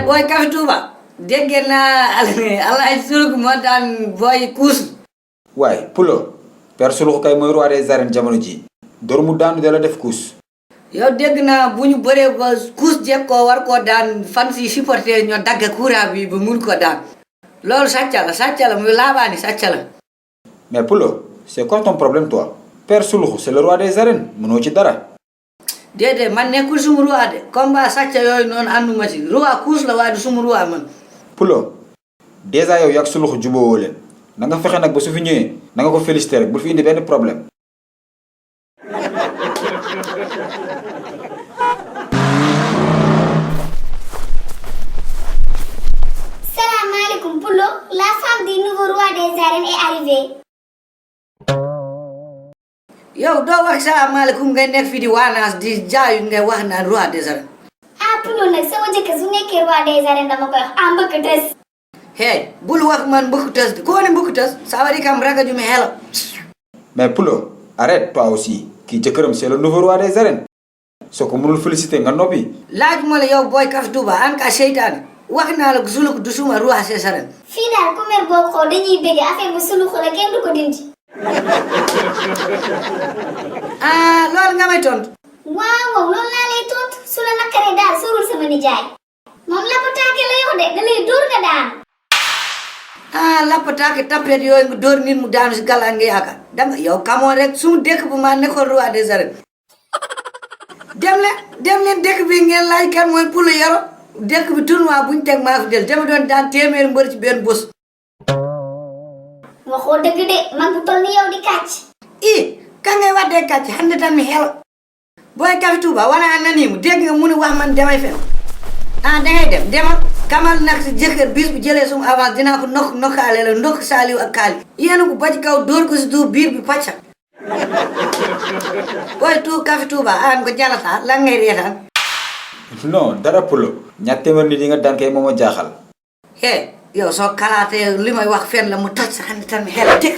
boy Café Touba dégg naa Alaaji Suluk moo daan boy kuus. waaye Pulo Père Suluk kay mooy roi des arènes jamono ji door mu daanu dala def kuus. yow dégg naa bu ñu bëree ba kuus jéeg koo war koo daan fan si supporter ñoo dagg courant bi ba mun ko daan loolu sàcca la muy laabaani sàcca la. mais Pulo c'est quoi ton problème toi Père Suluk c'est le roi des arènes mënoo ci dara. déedéet man nekkul suma roi de combat sàcca yooyu noonu ànduma ci roi kuus la waaye du suma roi man. Pulo déjà yow yak Suluk jubóowoo leen na nga fexe nag ba su fi ñëwee na nga ko féliciter rek bul fi indi benn problème. Salaamaaleykum Pulo, la femme du nouveau roi des arènes est arrivée. yow doo wax salaamaaleykum ngay nekk fii di waanaas di jaayu ngay wax naan roi des arènes. ah Pulo nag sama jëkkër su nekkee roi des arènes dama koy wax ah mbëkk tës. hey bul wax man mbëkk tës koo ne mbëkk tës ça veut dire kam raga ju me xelo. mais Pulo arrête toi aussi kii jëkkëram c'est le nouveau roi des arènes soo ko mënul féliciter nga noppi. laaj ma la yow boy Café Touba an ka seytaane wax naa la Suluk du suma roi des arènes. fii daal ku mer boo xoo dañuy bëgg affaire bu Suluk la kenn du ko dindi. ah loolu nga may tontu. waaw loolu laa lay tontu su la nakkaree daal sorul sama nijaay moom lappataake la yow de da lay dóor nga daan. ah lappataake tapet yooyu nga dóor nit mu daanu si gàllankoor nga yaakaar danga yow kamoo rek sumu dëkk bu ma nekkoon roi des arènes. dem leen dëkk bi ngeen laaj kan mooy Pulo Yoro dëkk bi tournoi buñ teg maa fi del dama doon daan téeméeri mbër ci benn bés. waxoo dëgg de man bu toll ni yow di kàcc. ka ngay waddee kàcc hande tan mi xel boy Café Touba wala an nani mu dégg nga mu ne wax man damay fen dangay dem demal kamal nag si jëkkër bis bu jëlee suma avance dinaa ko nokkaale la ndokk saaliw ak kaali yéena ko ba ci kaw dóor ko si duur biir bi pacca boy Café Touba an ko jalata lan ngay reetaan. non dara Pulo ñaar téeméer nit yi nga daan kay moom a jaaxal. yow soo kalaatee li may wax fen la mu toj sa hande tan mi xel teg